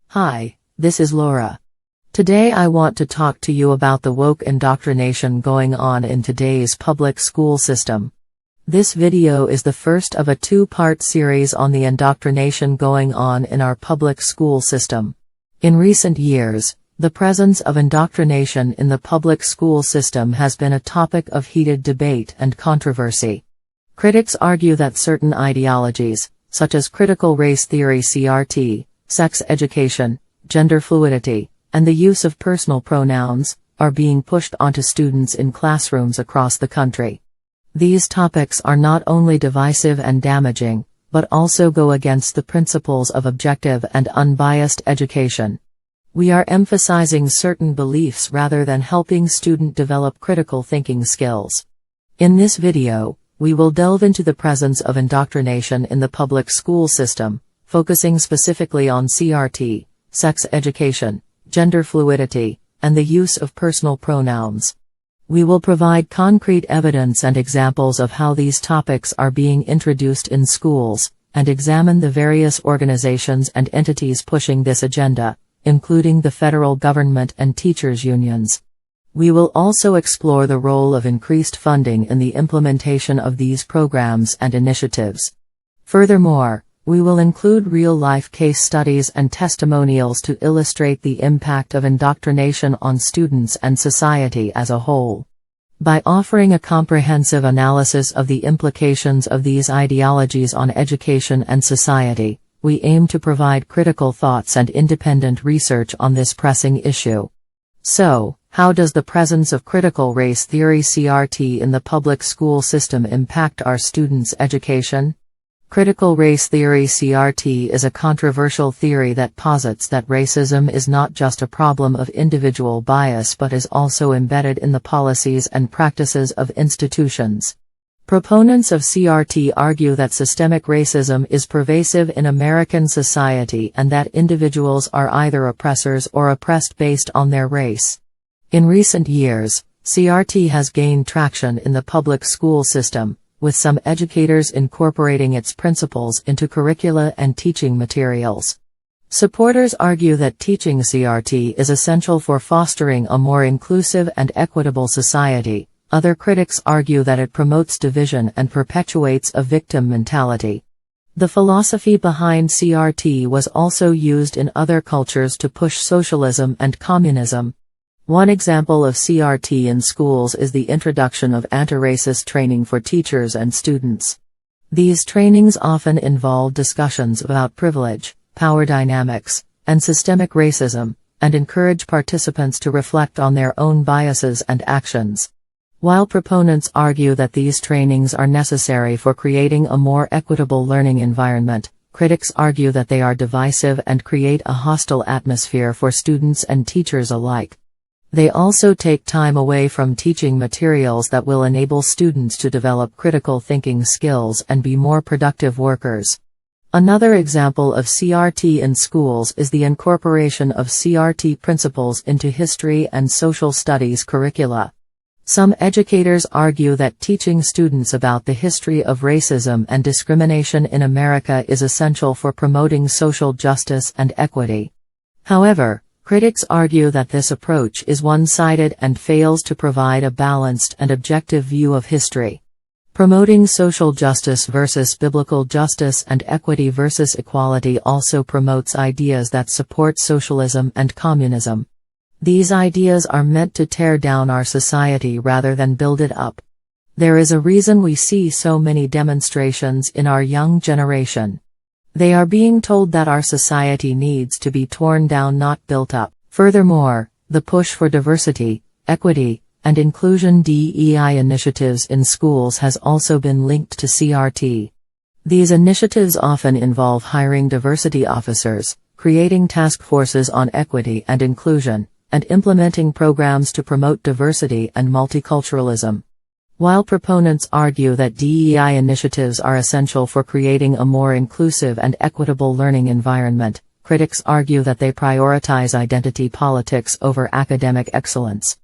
Hi, this is Laura. Today I want to talk to you about the woke indoctrination going on in today's public school system. This video is the first of a two-part series on the indoctrination going on in our public school system. In recent years, the presence of indoctrination in the public school system has been a topic of heated debate and controversy. Critics argue that certain ideologies, such as critical race theory (CRT), sex education, gender fluidity, and the use of personal pronouns, are being pushed onto students in classrooms across the country. These topics are not only divisive and damaging, but also go against the principles of objective and unbiased education. We are emphasizing certain beliefs rather than helping students develop critical thinking skills. In this video, we will delve into the presence of indoctrination in the public school system, focusing specifically on CRT, sex education, gender fluidity, and the use of personal pronouns. We will provide concrete evidence and examples of how these topics are being introduced in schools, and examine the various organizations and entities pushing this agenda, including the federal government and teachers' unions. We will also explore the role of increased funding in the implementation of these programs and initiatives. Furthermore, we will include real-life case studies and testimonials to illustrate the impact of indoctrination on students and society as a whole. By offering a comprehensive analysis of the implications of these ideologies on education and society, we aim to provide critical thoughts and independent research on this pressing issue. So, how does the presence of critical race theory (CRT) in the public school system impact our students' education? Critical race theory (CRT) is a controversial theory that posits that racism is not just a problem of individual bias but is also embedded in the policies and practices of institutions. Proponents of CRT argue that systemic racism is pervasive in American society and that individuals are either oppressors or oppressed based on their race. In recent years, CRT has gained traction in the public school system, with some educators incorporating its principles into curricula and teaching materials. Supporters argue that teaching CRT is essential for fostering a more inclusive and equitable society. Other critics argue that it promotes division and perpetuates a victim mentality. The philosophy behind CRT was also used in other cultures to push socialism and communism. One example of CRT in schools is the introduction of anti-racist training for teachers and students. These trainings often involve discussions about privilege, power dynamics, and systemic racism, and encourage participants to reflect on their own biases and actions. While proponents argue that these trainings are necessary for creating a more equitable learning environment, critics argue that they are divisive and create a hostile atmosphere for students and teachers alike. They also take time away from teaching materials that will enable students to develop critical thinking skills and be more productive workers. Another example of CRT in schools is the incorporation of CRT principles into history and social studies curricula. Some educators argue that teaching students about the history of racism and discrimination in America is essential for promoting social justice and equity. However, critics argue that this approach is one-sided and fails to provide a balanced and objective view of history. Promoting social justice versus biblical justice and equity versus equality also promotes ideas that support socialism and communism. These ideas are meant to tear down our society rather than build it up. There is a reason we see so many demonstrations in our young generation. They are being told that our society needs to be torn down, not built up. Furthermore, the push for diversity, equity, and inclusion (DEI) initiatives in schools has also been linked to CRT. These initiatives often involve hiring diversity officers, creating task forces on equity and inclusion, and implementing programs to promote diversity and multiculturalism. While proponents argue that DEI initiatives are essential for creating a more inclusive and equitable learning environment, critics argue that they prioritize identity politics over academic excellence.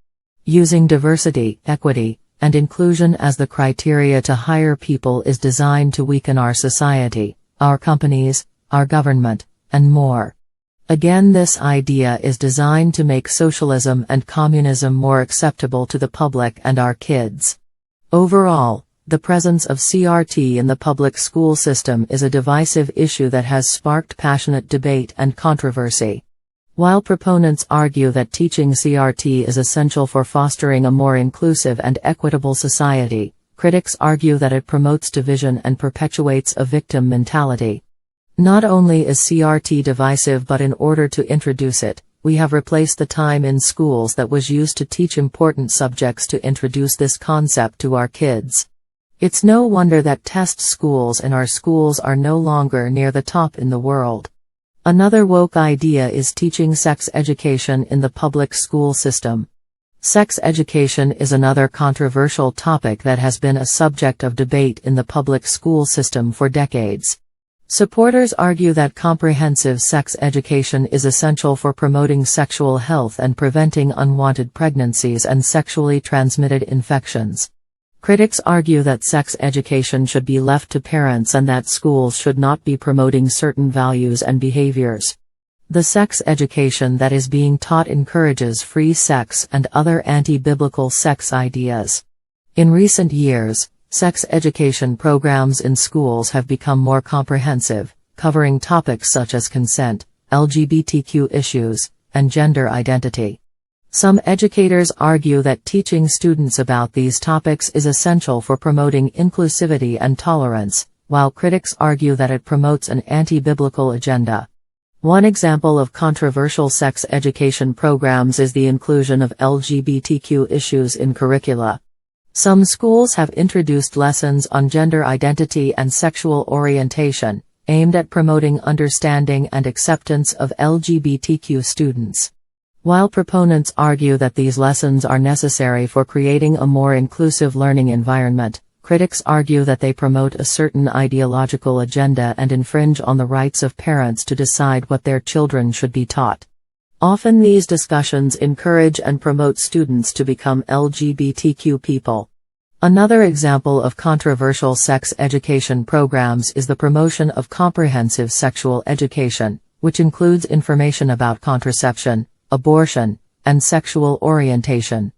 Using diversity, equity, and inclusion as the criteria to hire people is designed to weaken our society, our companies, our government, and more. Again, this idea is designed to make socialism and communism more acceptable to the public and our kids. Overall, the presence of CRT in the public school system is a divisive issue that has sparked passionate debate and controversy. While proponents argue that teaching CRT is essential for fostering a more inclusive and equitable society, critics argue that it promotes division and perpetuates a victim mentality. Not only is CRT divisive, but in order to introduce it, we have replaced the time in schools that was used to teach important subjects to introduce this concept to our kids. It's no wonder that test schools in our schools are no longer near the top in the world. Another woke idea is teaching sex education in the public school system. Sex education is another controversial topic that has been a subject of debate in the public school system for decades. Supporters argue that comprehensive sex education is essential for promoting sexual health and preventing unwanted pregnancies and sexually transmitted infections. Critics argue that sex education should be left to parents and that schools should not be promoting certain values and behaviors. The sex education that is being taught encourages free sex and other anti-biblical sex ideas. In recent years, sex education programs in schools have become more comprehensive, covering topics such as consent, LGBTQ issues, and gender identity. Some educators argue that teaching students about these topics is essential for promoting inclusivity and tolerance, while critics argue that it promotes an anti-biblical agenda. One example of controversial sex education programs is the inclusion of LGBTQ issues in curricula. Some schools have introduced lessons on gender identity and sexual orientation, aimed at promoting understanding and acceptance of LGBTQ students. While proponents argue that these lessons are necessary for creating a more inclusive learning environment, critics argue that they promote a certain ideological agenda and infringe on the rights of parents to decide what their children should be taught. Often these discussions encourage and promote students to become LGBTQ people. Another example of controversial sex education programs is the promotion of comprehensive sexual education, which includes information about contraception, abortion, and sexual orientation.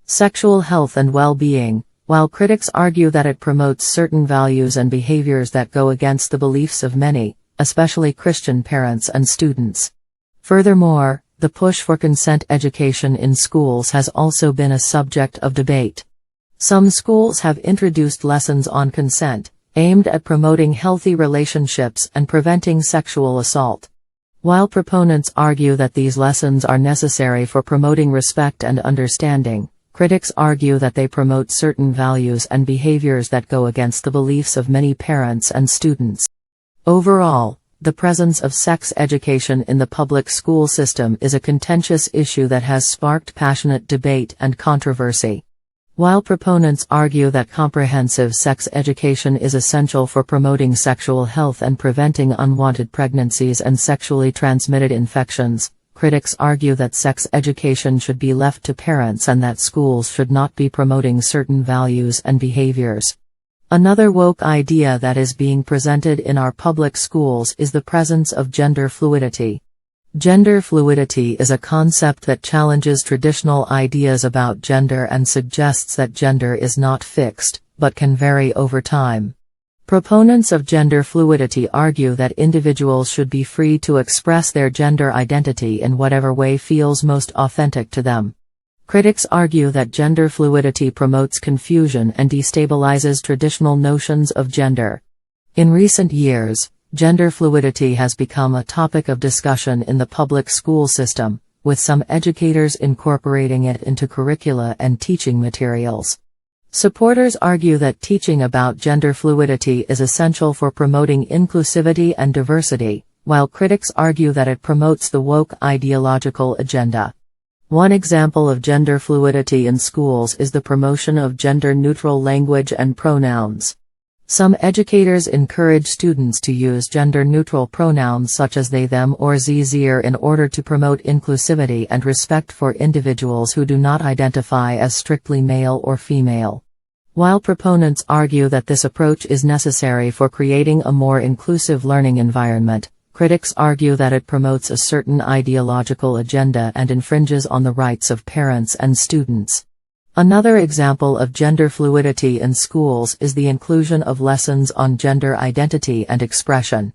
Sexual health and well-being, while critics argue that it promotes certain values and behaviors that go against the beliefs of many, especially Christian parents and students. Furthermore, the push for consent education in schools has also been a subject of debate. Some schools have introduced lessons on consent, aimed at promoting healthy relationships and preventing sexual assault. While proponents argue that these lessons are necessary for promoting respect and understanding, critics argue that they promote certain values and behaviors that go against the beliefs of many parents and students. Overall, the presence of sex education in the public school system is a contentious issue that has sparked passionate debate and controversy. While proponents argue that comprehensive sex education is essential for promoting sexual health and preventing unwanted pregnancies and sexually transmitted infections, critics argue that sex education should be left to parents and that schools should not be promoting certain values and behaviors. Another woke idea that is being presented in our public schools is the presence of gender fluidity. Gender fluidity is a concept that challenges traditional ideas about gender and suggests that gender is not fixed, but can vary over time. Proponents of gender fluidity argue that individuals should be free to express their gender identity in whatever way feels most authentic to them. Critics argue that gender fluidity promotes confusion and destabilizes traditional notions of gender. In recent years, gender fluidity has become a topic of discussion in the public school system, with some educators incorporating it into curricula and teaching materials. Supporters argue that teaching about gender fluidity is essential for promoting inclusivity and diversity, while critics argue that it promotes the woke ideological agenda. One example of gender fluidity in schools is the promotion of gender-neutral language and pronouns. Some educators encourage students to use gender-neutral pronouns such as they, them, or ze/zir in order to promote inclusivity and respect for individuals who do not identify as strictly male or female. While proponents argue that this approach is necessary for creating a more inclusive learning environment, critics argue that it promotes a certain ideological agenda and infringes on the rights of parents and students. Another example of gender fluidity in schools is the inclusion of lessons on gender identity and expression.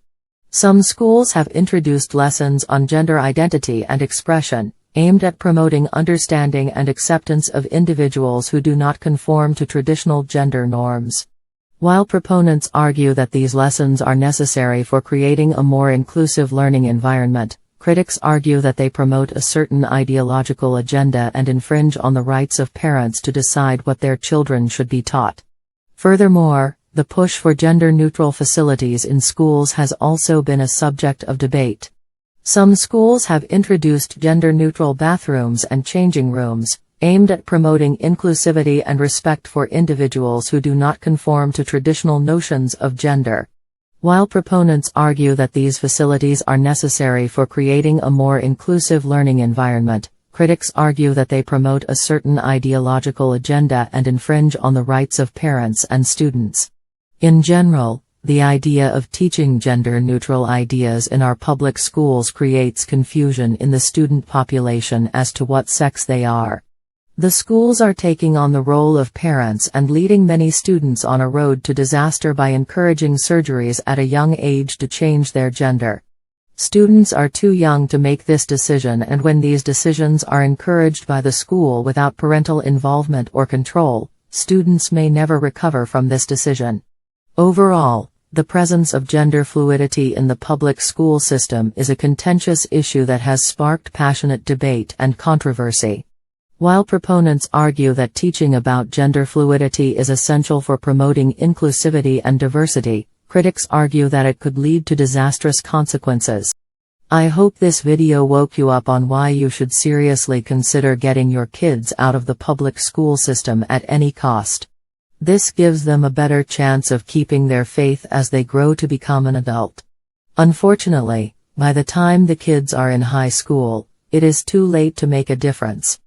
Some schools have introduced lessons on gender identity and expression, aimed at promoting understanding and acceptance of individuals who do not conform to traditional gender norms. While proponents argue that these lessons are necessary for creating a more inclusive learning environment, critics argue that they promote a certain ideological agenda and infringe on the rights of parents to decide what their children should be taught. Furthermore, the push for gender-neutral facilities in schools has also been a subject of debate. Some schools have introduced gender-neutral bathrooms and changing rooms, aimed at promoting inclusivity and respect for individuals who do not conform to traditional notions of gender. While proponents argue that these facilities are necessary for creating a more inclusive learning environment, critics argue that they promote a certain ideological agenda and infringe on the rights of parents and students. In general, the idea of teaching gender-neutral ideas in our public schools creates confusion in the student population as to what sex they are. The schools are taking on the role of parents and leading many students on a road to disaster by encouraging surgeries at a young age to change their gender. Students are too young to make this decision, and when these decisions are encouraged by the school without parental involvement or control, students may never recover from this decision. Overall, the presence of gender fluidity in the public school system is a contentious issue that has sparked passionate debate and controversy. While proponents argue that teaching about gender fluidity is essential for promoting inclusivity and diversity, critics argue that it could lead to disastrous consequences. I hope this video woke you up on why you should seriously consider getting your kids out of the public school system at any cost. This gives them a better chance of keeping their faith as they grow to become an adult. Unfortunately, by the time the kids are in high school, it is too late to make a difference.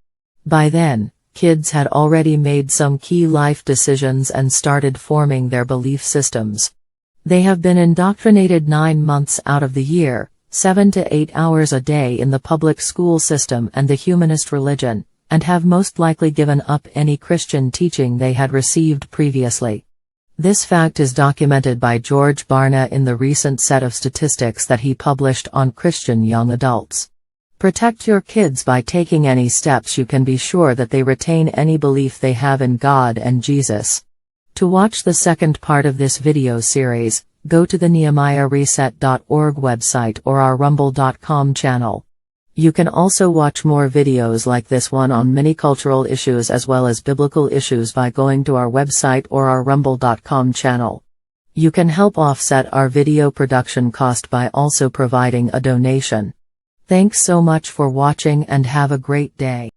By then, kids had already made some key life decisions and started forming their belief systems. They have been indoctrinated 9 months out of the year, 7 to 8 hours a day in the public school system and the humanist religion, and have most likely given up any Christian teaching they had received previously. This fact is documented by George Barna in the recent set of statistics that he published on Christian young adults. Protect your kids by taking any steps you can be sure that they retain any belief they have in God and Jesus. To watch the second part of this video series, go to the NehemiahReset.org website or our Rumble.com channel. You can also watch more videos like this one on many cultural issues as well as biblical issues by going to our website or our Rumble.com channel. You can help offset our video production cost by also providing a donation. Thanks so much for watching and have a great day.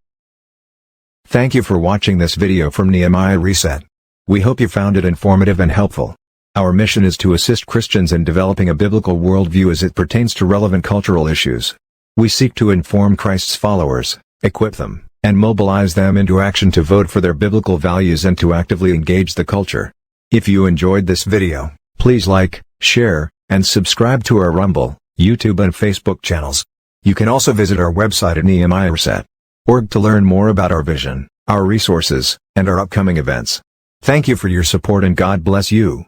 Thank you for watching this video from Nehemiah Reset. We hope you found it informative and helpful. Our mission is to assist Christians in developing a biblical worldview as it pertains to relevant cultural issues. We seek to inform Christ's followers, equip them, and mobilize them into action to vote for their biblical values and to actively engage the culture. If you enjoyed this video, please like, share, and subscribe to our Rumble, YouTube and Facebook channels. You can also visit our website at NehemiahReset.org to learn more about our vision, our resources, and our upcoming events. Thank you for your support and God bless you.